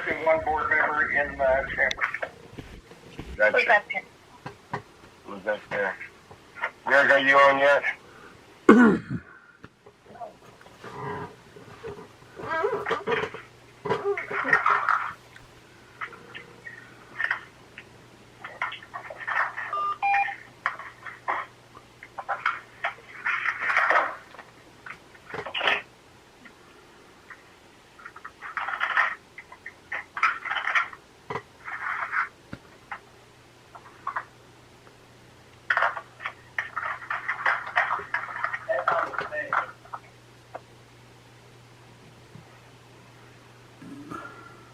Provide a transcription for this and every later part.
missing one board member in the chamber. Gotcha. Was that Was that there? Greg, are you on yet?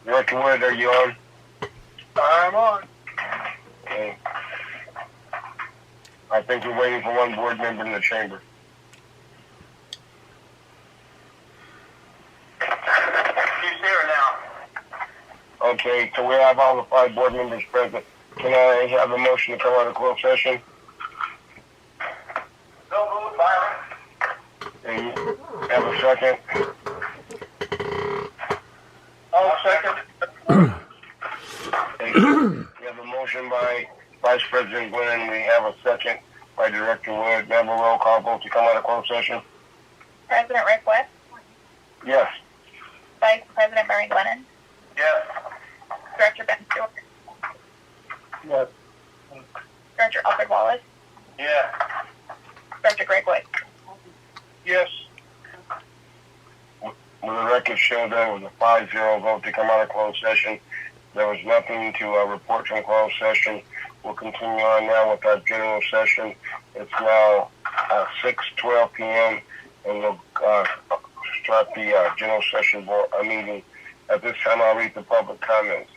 Director Wood, are you on? I'm on. Okay. I think we're waiting for one board member in the chamber. She's here now. Okay, so we have all the 5 board members present. Can I have a motion to come out of closed session? No move, Byron. And have a second? I'll second. Okay. We have a motion by Vice President Glenn. We have a second by Director Wood. May I have a roll call vote to come out of closed session? President Rick West? Yes. Vice President Murray Glennon? Yes. Director Ben Stewart? Yes. Director Alfred Wallace? Yeah. Director Greg Wood? Yes. Will the record show that it was a 5-0 vote to come out of closed session? There was nothing to report from closed session. We'll continue on now with our general session. It's now 6:12 p.m. and we'll start the general session board meeting. At this time, I'll read the public comments.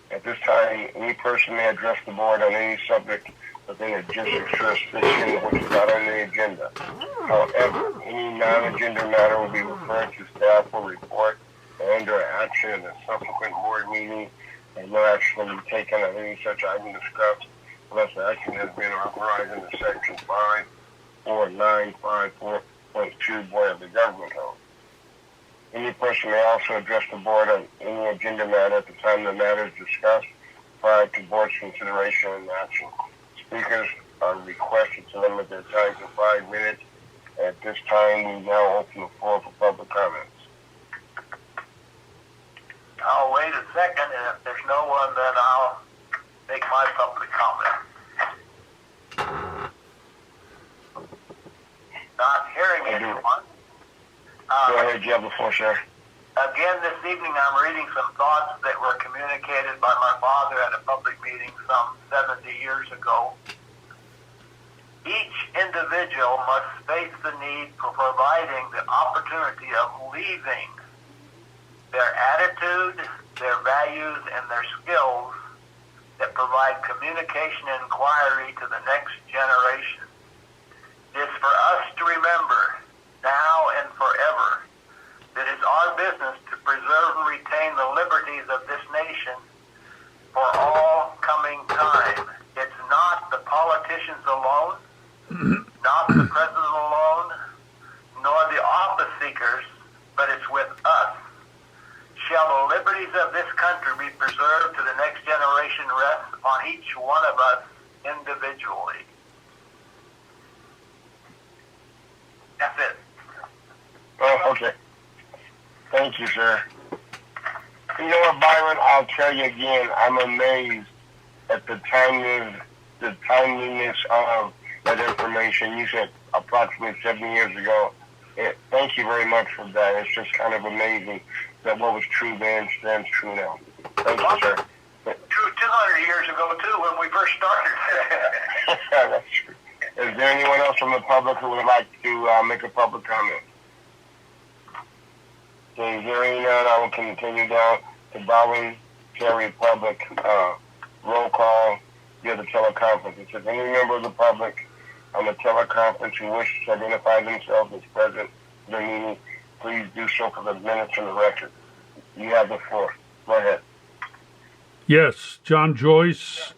At this time, any person may address the board on any subject within a district's jurisdiction which is not on the agenda. However, any non-agenda matter will be referred to staff for report and under action in a subsequent board meeting, and no action will be taken on any such item discussed unless action has been authorized under Section 54954.2 Board of the Government Code. Any person may also address the board on any agenda matter at the time the matter is discussed prior to board's consideration and action. Speakers are requested to limit their time to 5 minutes. At this time, we now open the floor for public comments. I'll wait a second, and if there's no one, then I'll make my public comment. Not hearing anyone. Go ahead, you have the floor, sir. Again, this evening I'm reading some thoughts that were communicated by my father at a public meeting some 70 years ago. Each individual must face the need for providing the opportunity of leaving their attitude, their values, and their skills that provide communication and inquiry to the next generation. It is for us to remember, now and forever, that it's our business to preserve and retain the liberties of this nation for all coming time. It's not the politicians alone, not the president alone, nor the office seekers, but it's with us. Shall the liberties of this country be preserved to the next generation rests on each one of us individually. That's it. Oh, okay. Thank you, sir. You know what, Byron? I'll tell you again, I'm amazed at the timeliness of that information. You said approximately 7 years ago. Thank you very much for that. It's just kind of amazing that what was true then stands true now. Thank you, sir. True 200 years ago, too, when we first started. That's true. Is there anyone else from the public who would like to make a public comment? Okay, hearing none, I will continue down to voluntary public roll call via the teleconference. If any member of the public on the teleconference who wishes to identify themselves as present in the meeting, please do so for the minutes and the record. You have the floor. Go ahead. Yes, John Joyce,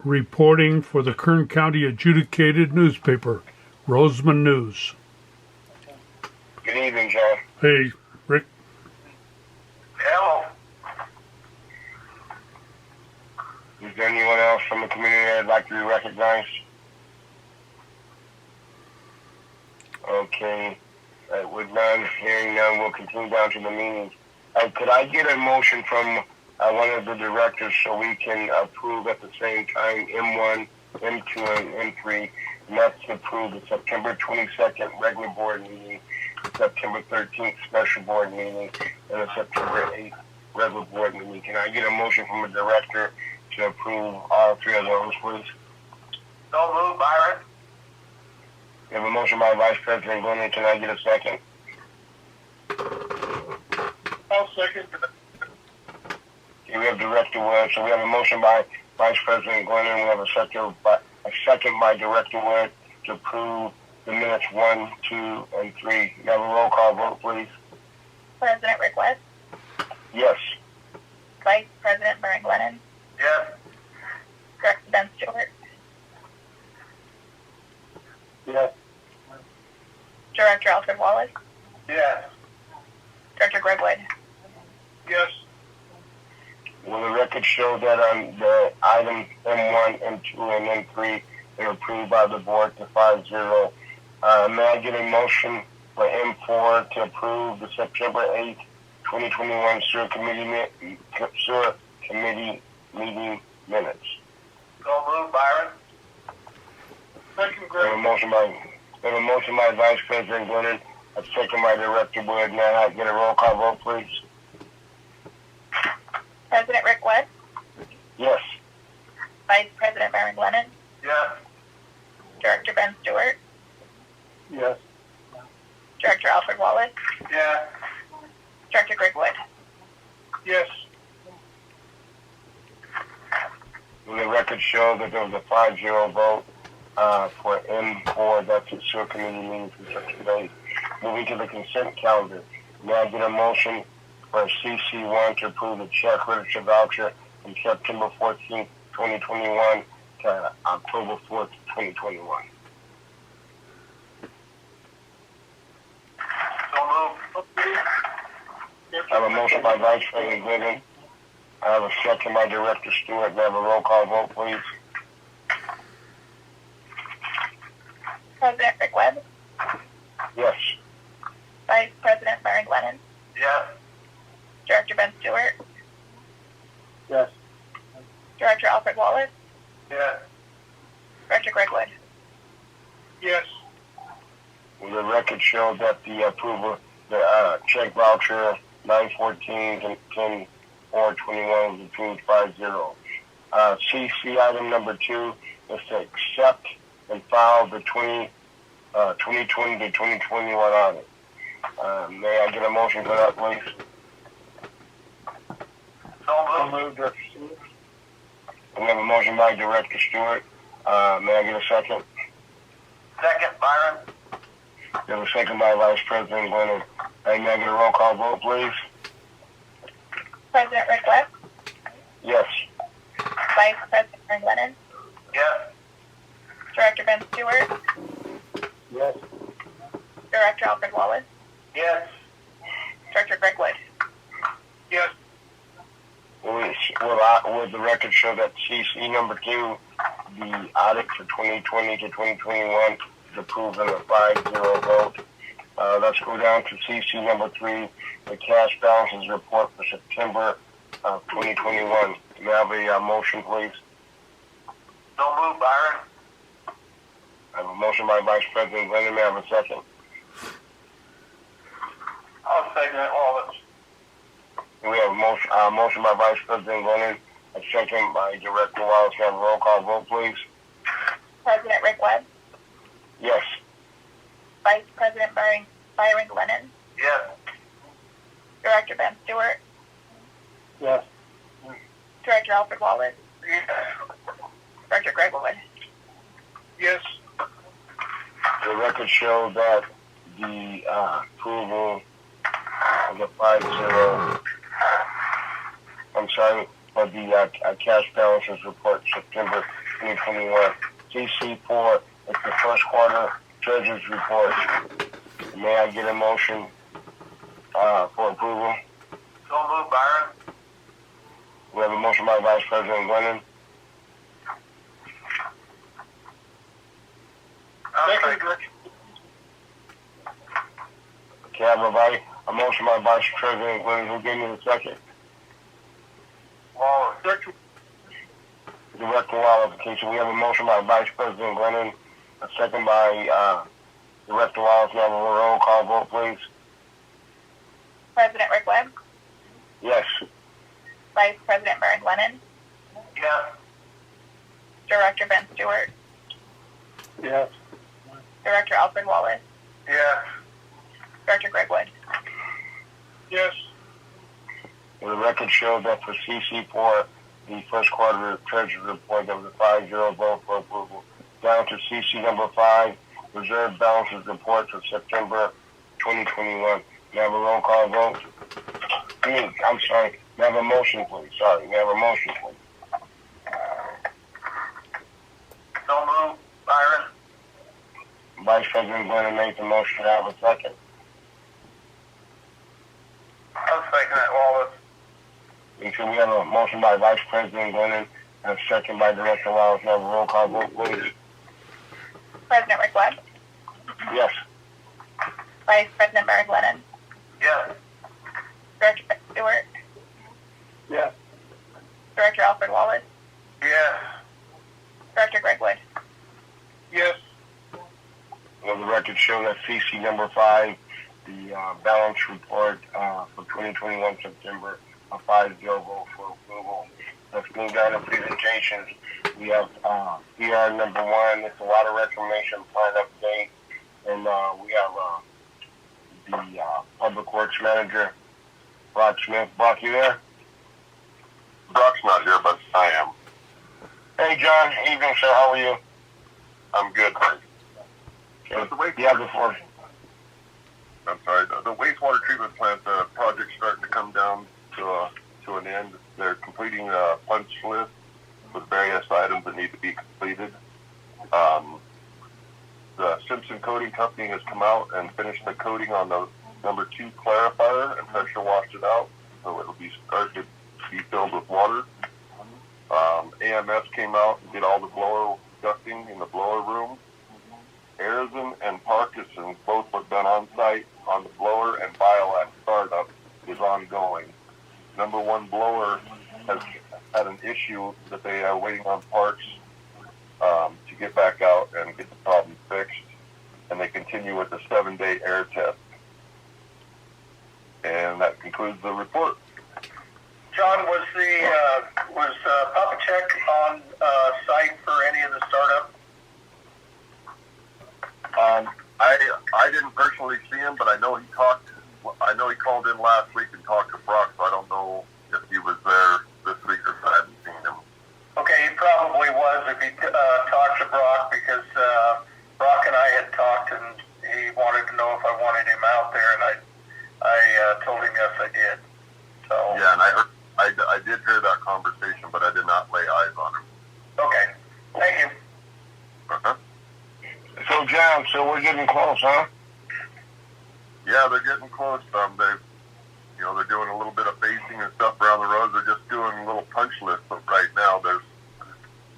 reporting for the Kern County Adjudicated Newspaper, Roseman News. Good evening, John. Hey, Rick. Hello. there anyone else from the community that would like to be recognized? Okay. With none, hearing none, we'll continue down to the meeting. Could I get a motion from one of the directors so we can approve at the same time M1, M2, and M3, and that's to approve the September 22nd regular board meeting, September 13th special board meeting, and the September 8th regular board meeting. Can I get a motion from a director to approve all three of those, please? So moved, Byron. We have a motion by Vice President Glennon. Can I get a second? I'll second. Okay, we have Director Wood. So we have a motion by Vice President Glennon. We have a second by Director Wood to approve the minutes 1, 2, and 3. We have a roll call vote, please. President Rick West, Yes. Vice President Mary Glennon, Yes. Director Ben Stewart, Yes. Director Alfred Wallace, Yes. Director Greg Wood. Yes. Will the record show that on the items M1, M2, and M3 they're approved by the board to 5-0? May I get a motion for M4 to approve the September 8th, 2021 Sewer Committee meeting minutes? So moved, Byron. Second, We have a motion by Vice President Glennon, a second by Director Wood. May I get a roll call vote, please? President Rick West, Yes. Vice President Mary Glennon, Yes. Director Ben Stewart, Yes. Director Alfred Wallace, Yes. Director Greg Wood. Yes. Will the record show that there was a 5-0 vote for M4, that's the Sewer Committee meeting for September 8th. Moving to the consent calendar, may I get a motion for CC1 to approve the check register voucher from September 14th, 2021 to October 4th, 2021. So moved. I have a motion by Vice President Glidden. I have a second by Director Stewart. May I have a roll call vote, please? President Rick Webb, Yes. Vice President Mary Glennon, Yes. Director Ben Stewart, Yes. Director Alfred Wallace, Yes. Director Greg Wood. Yes. Will the record show that the approval, the check voucher 914 and 10/4/21 was approved 5-0. CC item number 2 is to accept and file the 2020 to 2021 audit. May I get a motion for that, please? So moved. We have a motion by Director Stewart. May I get a second? Second, Byron. We have a second by Vice President Glennon. May I get a roll call vote, please? President Rick Webb, Yes. Vice President Mary Glennon, Yes. Director Ben Stewart, Yes. Director Alfred Wallace, Yes. Director Greg Wood. Yes. Will the record show that CC number 2, the audit for 2020 to 2021, is approved in a 5-0 vote? Let's go down to CC number 3, the cash balances report for September 2021. May I have a motion, please? So moved, Byron. I have a motion by Vice President Glennon. May I have a second? I'll second it, Wallace. We have a motion by Vice President Glennon, a second by Director Wallace. May I have a roll call vote, please? President Rick Webb, Yes. Vice President Byron Glennon, Yes. Director Ben Stewart, Yes. Director Alfred Wallace, Yes. Director Greg Wood. Yes. The record show that the approval of the 5-0, I'm sorry, for the cash balances report September 2021. CC4 is the first quarter treasurer's report. May I get a motion for approval? So moved, Byron. We have a motion by Vice President Glennon. have a motion by Vice President Glenn. Who gave me the second? Wallace. Director Wallace. Okay, so we have a motion by Vice President Glennon, a second by Director Wallace. Now a roll call vote, please. President Rick Webb, Yes. Vice President Brian Lennon, Yes. Director Ben Stewart, Yes. Director Alfred Wallace, Yes. Director Greg Wood. Yes. The record shows that for CC4, the first quarter treasury report, there was a 5-0 vote for approval. Down to CC number 5, reserve balances report for September 2021. May I have a roll call vote? I'm sorry. May I have a motion, please? Sorry. May I have a motion, please? So moved, Byron. Vice President Glennon made the motion. May I have a second? I'll second it, Wallace. Okay, so we have a motion by Vice President Glennon and a second by Director Wallace. May I have a roll call vote, please? President Rick Webb, Yes. Vice President Brian Lennon, Yes. Director Ben Stewart, Yes. Director Alfred Wallace, Yes. Director Greg Wood. Yes. Well, the record show that CC number 5, the balance report for 2021 September, a 5-0 vote for approval. Let's move down to presentations. We have PR number 1. It's a water reclamation plan update, and we have the Public Works Manager, Brock Smith. Brock, you there? Brock's not here, but I am. Hey, John. Evening, sir. How are you? I'm good, thanks. Okay. Yeah, before. I'm sorry. The wastewater treatment plant project's starting to come down to an end. They're completing a punch list with various items that need to be completed. The Simpson Coating Company has come out and finished the coating on the number 2 clarifier and pressure washed it out, so it'll be starting to be filled with water. AMS came out and did all the blower ducting in the blower room. Harrison and Parkinson both were done on site on the blower, and Biolac startup is ongoing. Number 1 blower has had an issue that they are waiting on parts to get back out and get the problem fixed, and they continue with the 7-day air test. And that concludes the report. John, was Papa Check on site for any of the startup? I didn't personally see him, but I know he called in last week and talked to Brock, so I don't know if he was there this week or if I haven't seen him. Okay, he probably was if he talked to Brock, because Brock and I had talked, and he wanted to know if I wanted him out there, and I told him yes, I did. So yeah, and I did hear that conversation, but I did not lay eyes on him. okay, thank you. Uh-huh. So, John, we're getting close, huh? Yeah, they're getting close. They're doing a little bit of facing and stuff around the roads. They're just doing a little punch list. But right now, there's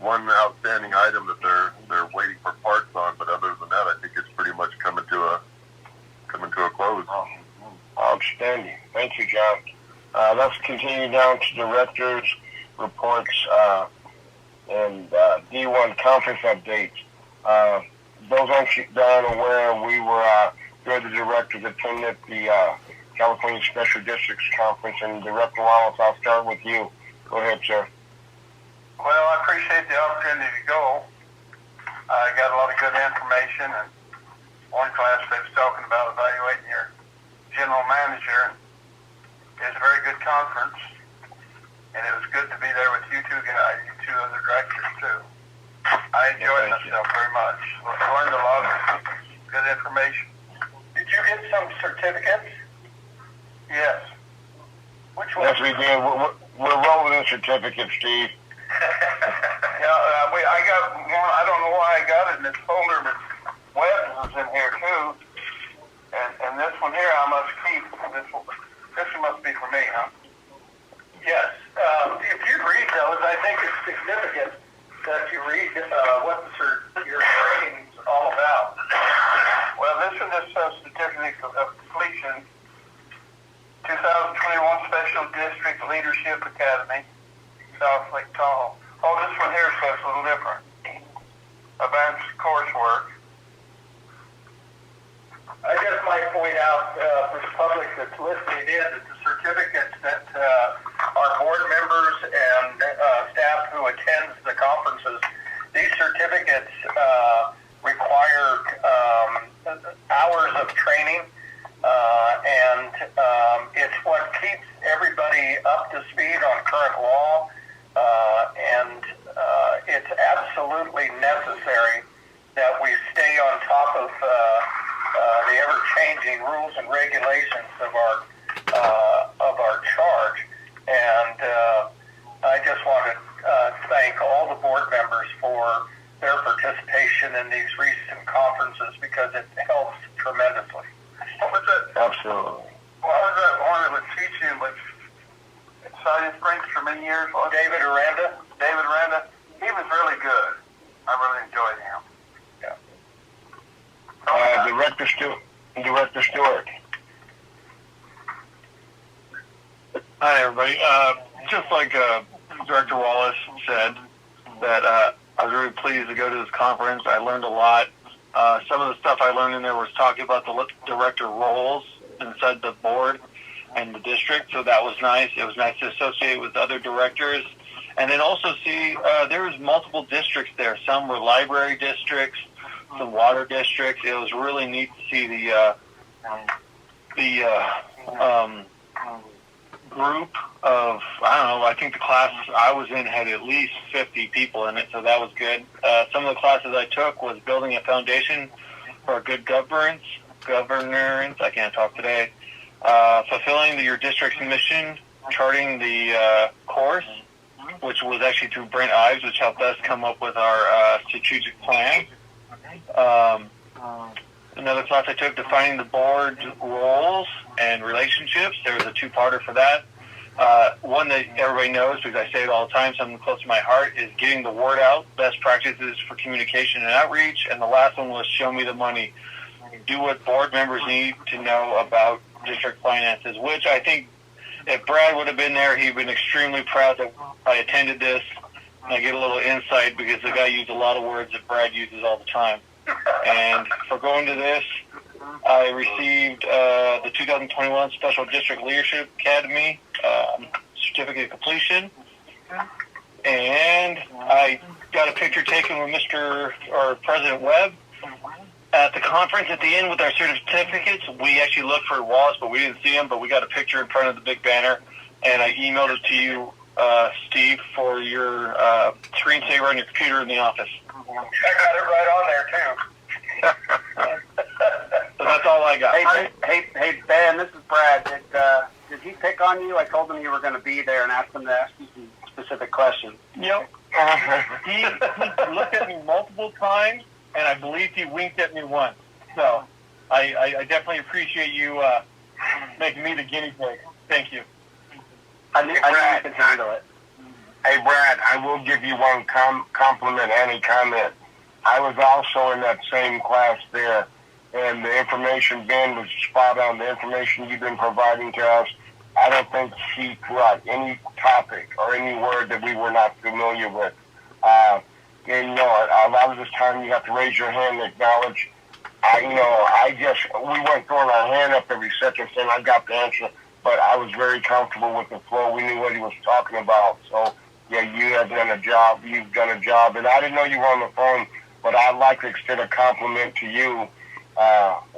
one outstanding item that they're waiting for parts on. But other than that, I think it's pretty much coming to a close. Outstanding. Thank you, John. Let's continue down to directors' reports and D1 conference updates. Those aren't aware, we were here, the directors attended the California Special Districts Conference, and Director Wallace, I'll start with you. Go ahead, sir. Well, I appreciate the opportunity to go. I got a lot of good information, and one class they was talking about evaluating your general manager, and it was a very good conference, and it was good to be there with you two guys, you two other directors too. I enjoyed myself very much. I learned a lot of good information. Did you get some certificates? Yes. Which one? Yes, we did. We're rolling in certificates, Steve. I got one. I don't know why I got it in this folder, but Webb's is in here too. And this one here I must keep. This one must be for me, huh? Yes. If you read those, I think it's significant that you read what your training's all about. Well, this one just says certificate of completion Resolution 2021 Special District Leadership Academy, South Lake Tahoe. Oh, this one here says a little different. Advanced coursework. I just might point out for the public that's listening in that the certificates that our board members and staff who attends the conferences, these certificates require hours of training, and it's what keeps everybody up to speed on current law, and it's absolutely necessary that we stay on top of the ever-changing rules and regulations of our charge. And I just want to thank all the board members for their participation in these recent conferences because it helps tremendously. What was it? Absolutely. What was that one that was teaching with Silent Springs for many years? David Aranda. David Aranda. He was really good. I really enjoyed him. Yeah. Director Stewart. Hi, everybody. Just like Director Wallace said, that I was really pleased to go to this conference. I learned a lot. Some of the stuff I learned in there was talking about the director roles inside the board and the district, so that was nice. It was nice to associate with other directors. And then also see there was multiple districts there. Some were library districts, some water districts. It was really neat to see the group of, I don't know, I think the class I was in had at least 50 people in it, so that was good. Some of the classes I took was building a foundation for a good governance, I can't talk today, fulfilling your district's mission, charting the course, which was actually through Brent Ives, which helped us come up with our strategic plan. Another class I took, defining the board roles and relationships. There was a two-parter for that. One that everybody knows, because I say it all the time, something close to my heart, is getting the word out, best practices for communication and outreach. And the last one was show me the money. Do what board members need to know about district finances, which I think if Brad would have been there, he'd been extremely proud that I attended this. And I get a little insight because the guy used a lot of words that Brad uses all the time. And for going to this, I received the 2021 Special District Leadership Academy certificate of completion, and I got a picture taken with President Webb at the conference at the end with our certificates. We actually looked for Wallace, but we didn't see him, but we got a picture in front of the big banner, and I emailed it to you, Steve, for your screensaver on your computer in the office. I got it right on there, too. So that's all I got. Hey, Ben, this is Brad. Did he pick on you? I told him you were going to be there and asked him to ask you some specific questions. Yep. He looked at me multiple times, and I believe he winked at me once. So I definitely appreciate you making me the guinea pig. Thank you. I knew you could handle it. Hey, Brad, I will give you one compliment and a comment. I was also in that same class there, and the information Ben was spot on. The information you've been providing to us, I don't think she brought any topic or any word that we were not familiar with. And, you know, a lot of this time you have to raise your hand and acknowledge. We weren't throwing our hand up every second saying I got the answer, but I was very comfortable with the flow. We knew what he was talking about. So, yeah, you have done a job. You've done a job. And I didn't know you were on the phone, but I'd like to extend a compliment to you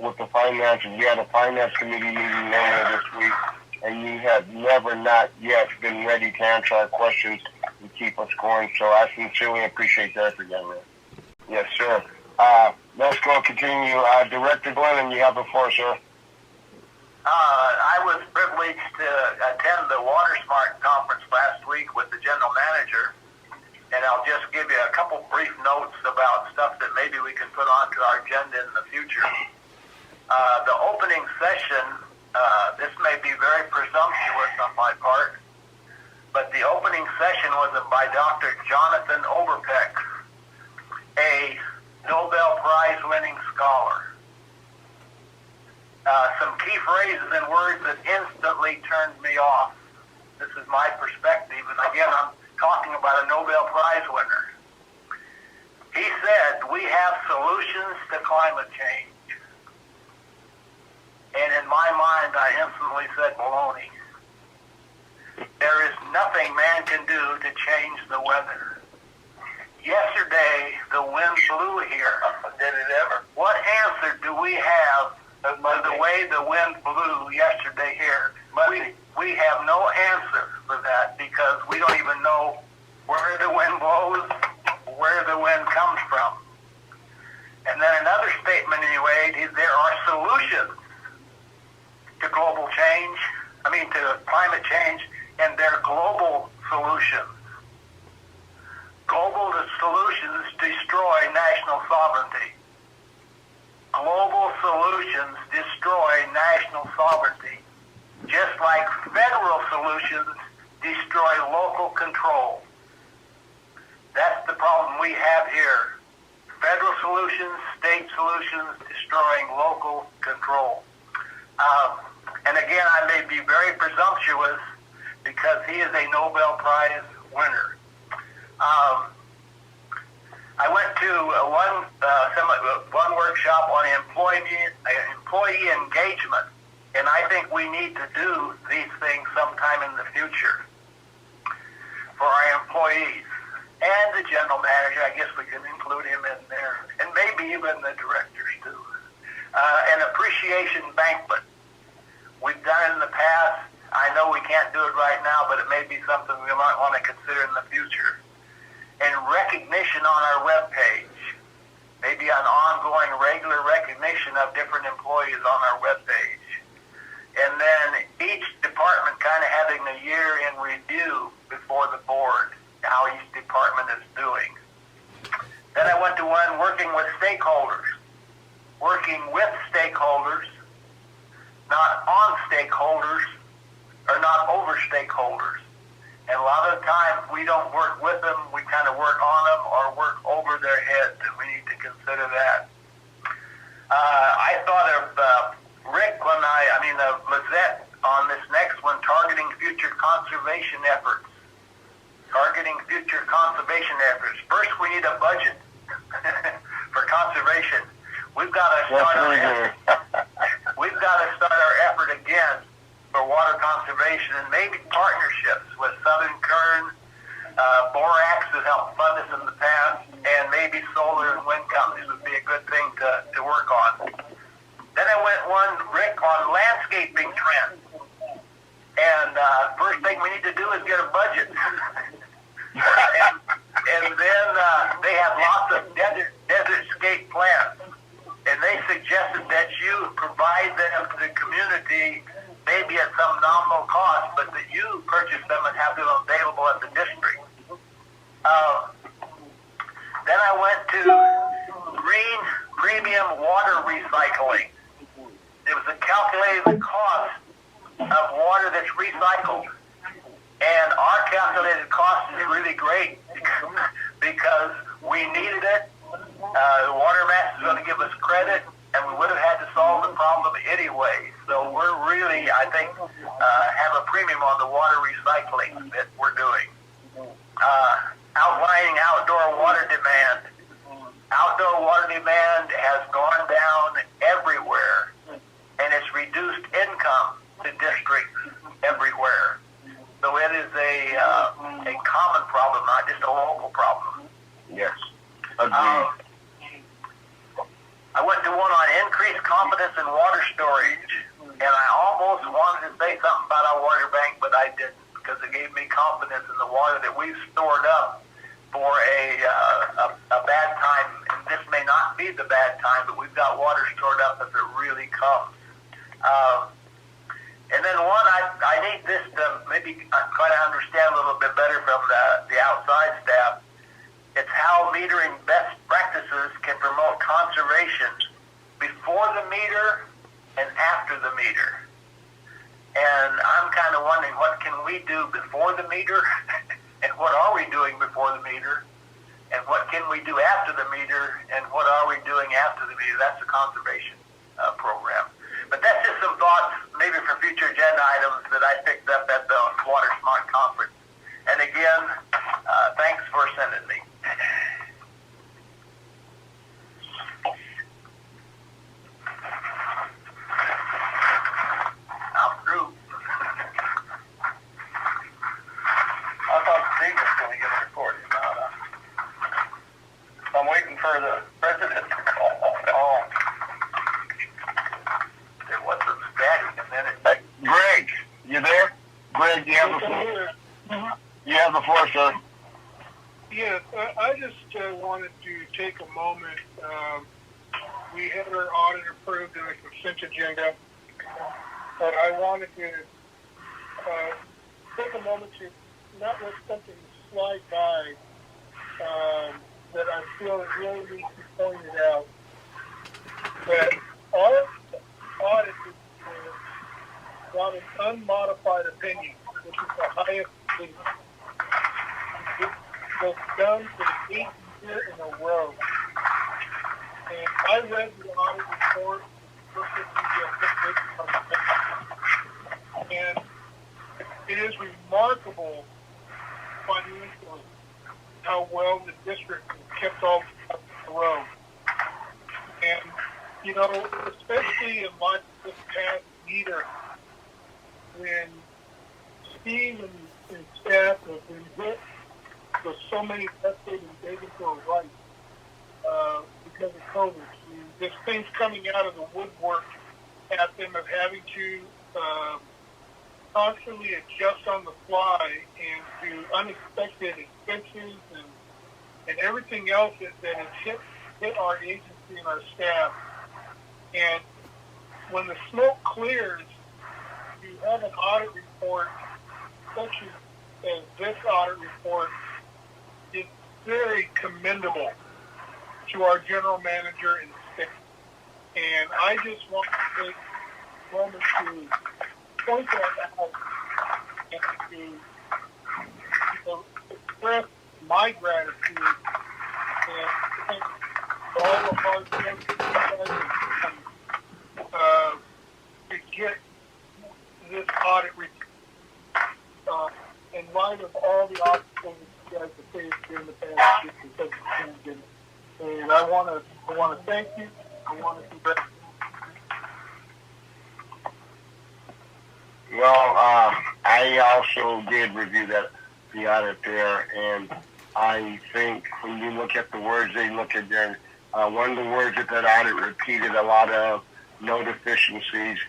with the finances. You had a finance committee meeting earlier this week, and you have never not yet been ready to answer our questions and keep us going. So I sincerely appreciate that again, man. Yes, sir. Let's go continue. Director Glennon, you have the floor, sir. I was privileged to attend the Water Smart conference last week with the general manager, and I'll just give you a couple brief notes about stuff that maybe we can put onto our agenda in the future. The opening session, this may be very presumptuous on my part, but the opening session was by Dr. Jonathan Overpeck, a Nobel Prize winning scholar. Some key phrases and words that instantly turned me off. This is my perspective, and again, I'm talking about a Nobel Prize winner. He said, we have solutions to climate change. And in my mind, I instantly said, baloney. There is nothing man can do to change the weather. Yesterday, the wind blew here. Did it ever? What answer do we have to the way the wind blew yesterday here? We have no answer for that because we don't even know where the wind blows, where the wind comes from. And then another statement he made is there are solutions to global change, to climate change, and they're global solutions. Global solutions destroy national sovereignty. Global solutions destroy national sovereignty, just like federal solutions destroy local control. That's the problem we have here. Federal solutions, state solutions, destroying local control. And again, I may be very presumptuous because he is a Nobel Prize winner. I went to one workshop on employee engagement, and I think we need to do these things sometime in the future for our employees and the general manager. I guess we can include him in there, and maybe even the directors too. An appreciation banquet. We've done it in the past. I know we can't do it right now, but it may be something we might want to consider in the future. And recognition on our webpage. Maybe an ongoing regular recognition of different employees on our webpage. And then each department kind of having a year in review before the board, how each department is doing. Then I went to one working with stakeholders. Working with stakeholders, not on stakeholders, or not over stakeholders. And a lot of the times we don't work with them, we kind of work on them or work over their heads, and we need to consider that. I thought of Rick Lizette on this next one, targeting future conservation efforts. Targeting future conservation efforts. First, we need a budget for conservation. We've got to start our effort. We've got to start our effort again for water conservation and maybe partnerships with Southern Kern, Borax has helped fund us in the past, and maybe solar and wind companies would be a good thing to work on. Then I went Rick, on landscaping trends. And first thing we need to do is get a budget. and then they have lots of desertscape plants. And they suggested that you provide them to the community, maybe at some nominal cost, but that you purchase them and have them available at the district. Then I went to green premium water recycling. It was a calculated cost of water that's recycled. And our calculated cost is really great because we needed it. The water mass is going to give us credit, and we would have had to solve the problem anyway. So we're really, I think, have a premium on the water recycling that we're doing. Outlining outdoor water demand. Outdoor water demand has gone down everywhere, and it's reduced income to districts everywhere. So it is a common problem, not just a local problem. Yes. Agreed. I went to one on increased confidence in water storage, and I almost wanted to say something about our water bank, but I didn't, because it gave me confidence in the water that we've stored up for a bad time. And this may not be the bad time, but we've got water stored up if it really comes. And then one, I need this to maybe try to understand a little bit better from the outside staff. It's how metering best practices can promote conservation before the meter and after the meter. And I'm kind of wondering, what can we do before the meter? And what are we doing before the meter? And what can we do after the meter? And what are we doing after the meter? That's the conservation program. But that's just some thoughts thoughts, maybe for future agenda items that I picked up at the Water Smart Conference. And again, thanks for sending me. I'm through. I thought Steve was going to give a report. He's not. I'm waiting for the president to call. Oh. There was some static a minute. Greg, you there? Greg, you have the floor. You have the floor, sir. Yes, I just wanted to take a moment. We had our audit approved in the consent agenda, but I wanted to take a moment to not let something slide by that I feel it really needs to be pointed out. That our audit is on an unmodified opinion, which is the highest opinion. Was done for the 8th year in a row. And I read the audit report, and it is remarkable financially how well the district has kept all up the road. And, you know, especially in my this past year, when Steve and staff have been hit with so many devastating days to a right because of COVID. This thing's coming out of the woodwork at them of having to constantly adjust on the fly and to unexpected expenses and everything else that has hit our agency and our staff. And when the smoke clears, you have an audit report such as this audit report is very commendable to our general manager and staff. And I just want to take a moment to point that out and to express my gratitude and thank all the hard work that you guys have done to get this audit report in light of all the obstacles that you guys have faced during the past year because of the pandemic. And I want to thank you. I want to congratulate you. Well, I also did review the audit there, and I think when you look at the words they look at there, one of the words that audit repeated a lot of no deficiencies,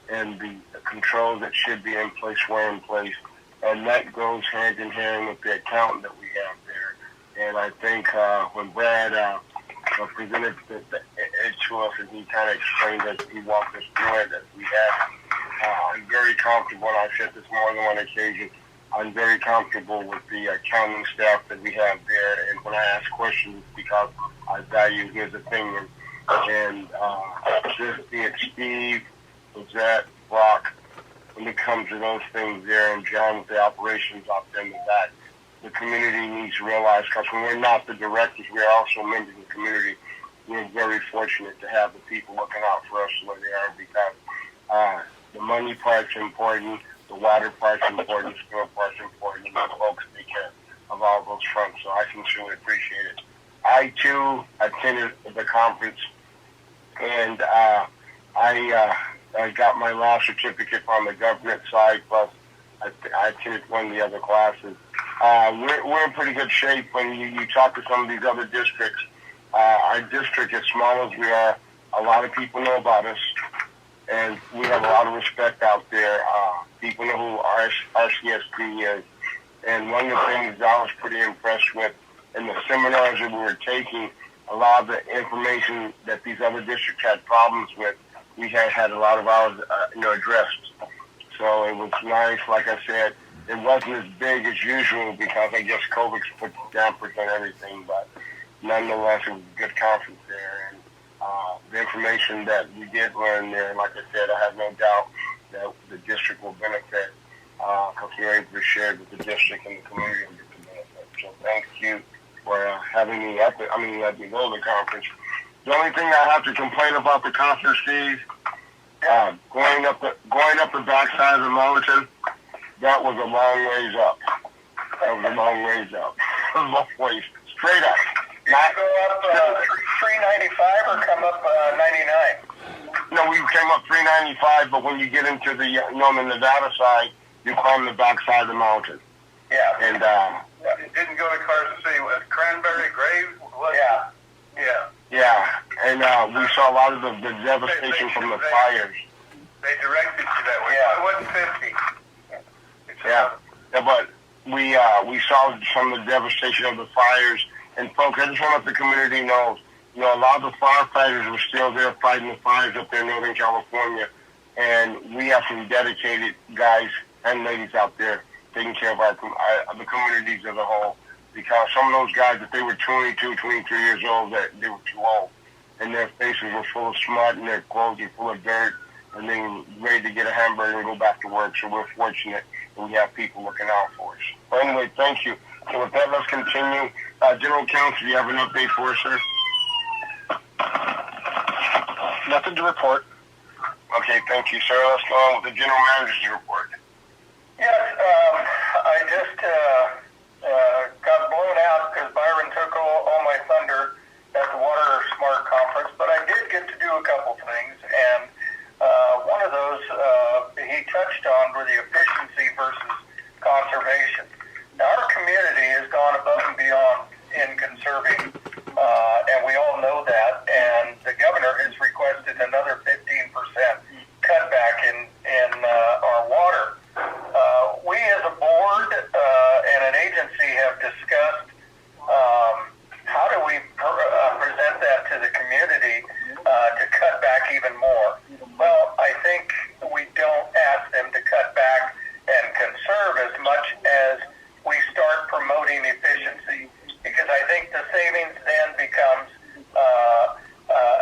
and the controls that should be in place were in place, and that goes hand in hand with the accountant that we have there. And I think when Brad presented it to us and he kind of explained it, he walked us through it, that we had, I'm very comfortable, and I've said this more than one occasion, I'm very comfortable with the accounting staff that we have there. And when I ask questions, because I value his opinion. And just be it Steve, Lizette, Brock, when it comes to those things there, and John with the operations out there in the back, the community needs to realize, because when we're not the directors, we're also members of the community. We're very fortunate to have the people looking out for us the way they are, because the money part's important, the water part's important, the sewer part's important, and the folks take care of all those fronts. So I sincerely appreciate it. I, too, attended the conference, and I got my law certificate on the government side, plus I attended one of the other classes. We're in pretty good shape when you talk to some of these other districts. Our district, as small as we are, a lot of people know about us, and we have a lot of respect out there. People know who RCSD is. And one of the things I was pretty impressed with in the seminars that we were taking, a lot of the information that these other districts had problems with, we had a lot of ours addressed. So it was nice. Like I said, it wasn't as big as usual because I guess COVID's put dampers on everything, but nonetheless, it was a good conference there. And the information that we did learn there, like I said, I have no doubt that the district will benefit because we're able to share it with the district and the community will get the benefit. So thank you for having me let me go to the conference. The only thing I have to complain about the conference, Steve, Going up the backside of the mountain, that was a long ways up. That was a long ways up. Long ways, straight up. Not Go up 395 or come up 99? No, we came up 395, but when you get into the the Nevada side, you climb the backside of the mountain. Yeah. And It didn't go to Carson City. Was Cranberry Grave? Yeah. Yeah. yeah, and we saw a lot of the devastation from the fires. They directed you that way. Yeah. It wasn't 50. Yeah, but we saw some of the devastation of the fires. And folks, I just want to let the community know, a lot of the firefighters were still there fighting the fires up there in Northern California. And we have some dedicated guys and ladies out there taking care of the communities as a whole. Because some of those guys, if they were 22, 23 years old, that they were too old. And their faces were full of smut and their clothes were full of dirt. And they were ready to get a hamburger and go back to work. So we're fortunate that we have people looking out for us. But anyway, thank you. So with that, let's continue. General Counsel, do you have an update for us, sir? Nothing to report. Okay, thank you, sir. Let's go on with the General Manager's report. Yes, I just got blown out because Byron took all my thunder at the Water Smart Conference, but I did get to do a couple things, and one of those he touched on were the efficiency versus conservation. Now, our community has gone above and beyond in conserving, and we all know that, and the governor has requested another 15% cutback in our water. We as a board and an agency have discussed how do we present that to the community to cut back even more. Well, I think we don't ask them to cut back and conserve as much as we start promoting efficiency, because I think the savings then becomes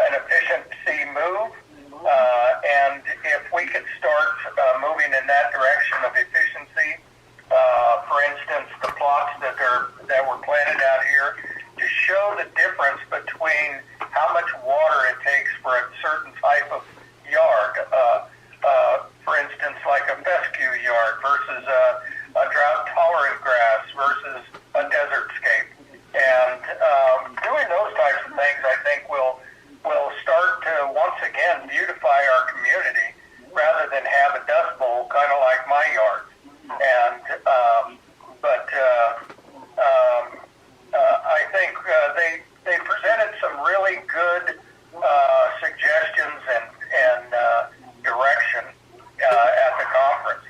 an efficiency move, and if we could start moving in that direction of efficiency, for instance, the plots that were planted out here, to show the difference between how much water it takes for a certain type of yard, for instance, like a fescue yard versus a drought-tolerant grass versus a desert scape. And doing those types of things, I think, will start to, once again, beautify our community rather than have a dust bowl, kind of like my yard. And I think they presented some really good suggestions and direction at the conference.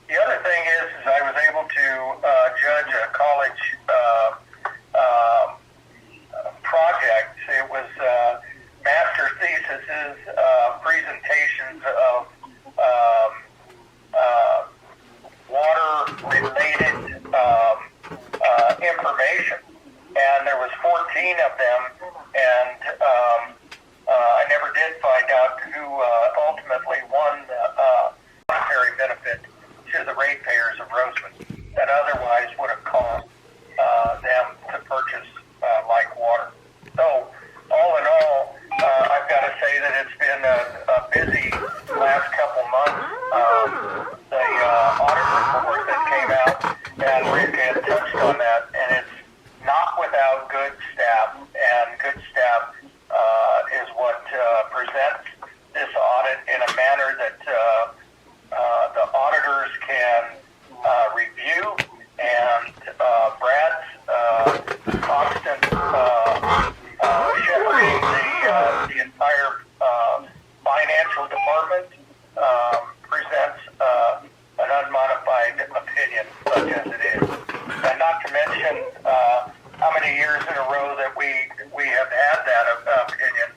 The other thing is I was able to judge a college project. It was master theses, presentations of water-related information, and there was 14 of them, and I never did find out who ultimately won the monetary benefit to the ratepayers of Roseman that otherwise would have cost them to purchase like water. So, all in all, I've got to say that it's been a busy last couple months. The audit report that came out, and Rick had touched on that, and it's not without good staff, and good staff is what presents this audit in a manner that the auditors can review, and Brad's constant shepherding the entire financial department presents an unmodified opinion, such as it is. And not to mention how many years in a row that we have had that opinion.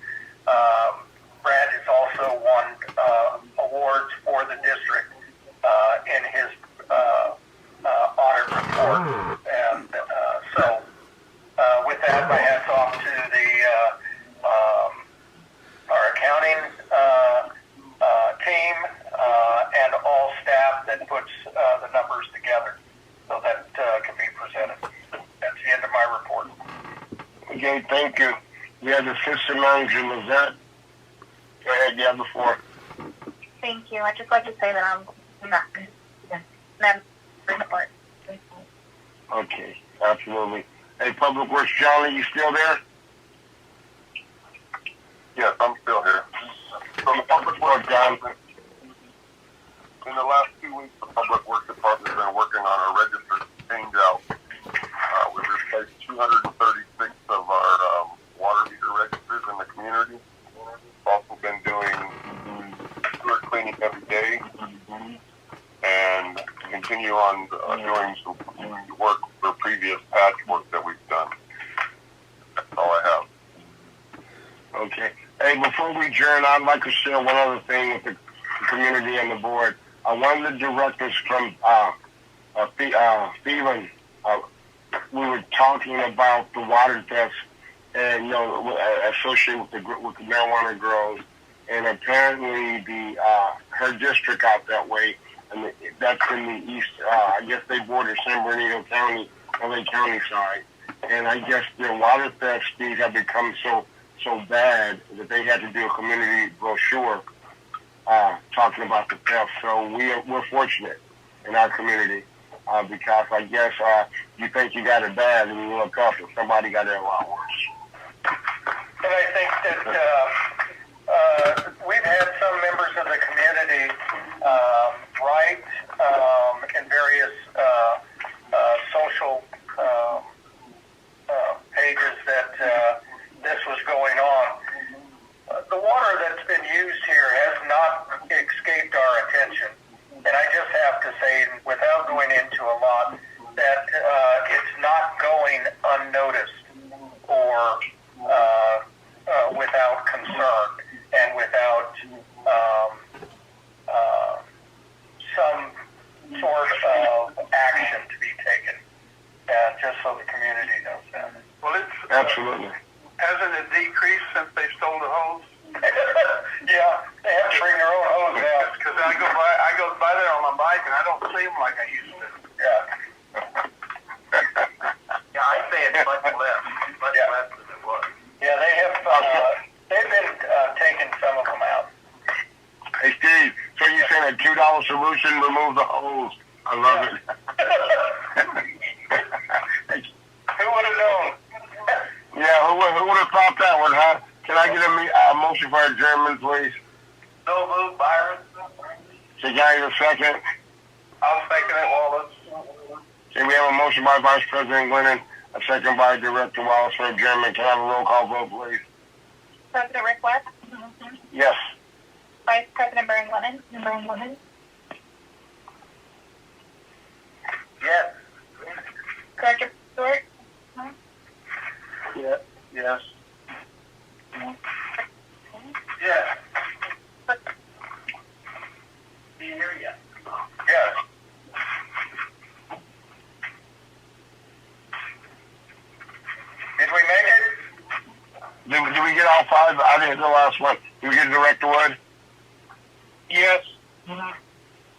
Brad has also won awards for the district in his audit report. And so with that, my hat's off to our accounting team and all staff that puts the numbers together so that can be presented. That's the end of my report. Okay, thank you. We have the Assistant Manager, Lizette. Go ahead, you have the floor. Thank you. I'd just like to say that I'm back. Madam Report. Okay, absolutely. Hey, Public Works, John, are you still there? Yes, I'm still here. From the Public Works, John. in the last 2 weeks, the Public Works Department has been working on our register change out. We've replaced 236 of our water meter registers in the community. We've also been doing sewer cleaning every day and continue on doing some work for previous patch work that we've done. That's all I have. Okay. Hey, before we adjourn, I'd like to share one other thing with the community and the board. One of the directors from Phelan, we were talking about the water thefts and, you know, associated with the marijuana grows. And apparently her district out that way, and that's in the east, I guess they border San Bernardino County, LA County side. And I guess their water theft speeds have become so bad that they had to do a community brochure talking about the theft. So we're fortunate in our community because I guess you think you got it bad and you look up and somebody got it a lot worse. And I think that we've had some members of the community write in various social pages that this was going on. The water that's been used here has not escaped our attention. And I just have to say, without going into a lot, that it's not going unnoticed or without concern and without some sort of action to be taken, just so the community knows that. Well, it's Absolutely. Hasn't it decreased since they stole the hose? Yeah, they have to bring their own hose out. Because I go by there on my bike and I don't see them like I used to. Yeah. Yeah, I'd say it's much less than it was. Yeah, they have. They've been taking some of them out. Hey, Steve, so you said a $2 solution, remove the hose. I love it. Who would have known? Yeah, who would have thought that one, huh? Can I get a motion for adjournment, please? No move, Byron. So, guys, a second. I'll second it, Wallace. Okay, we have a motion by Vice President Glennon, a second by Director Wallace for adjournment. Can I have a roll call vote, please? President Rick West. Yes. Vice President Brian Glennon. Yes. Director Stewart. Yes. Yes. Yes. Do you hear yet? Yes. Did we make it? Did we get all five? I didn't get the last one. Did we get Director Wood? Yes. Oh,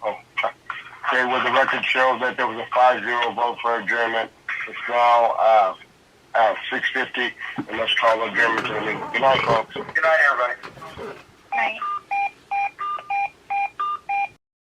okay, well, the record shows that there was a 5-0 vote for adjournment. It's now 6:50, and let's call adjournment to the meeting. Good night, folks. Good night, everybody. Night.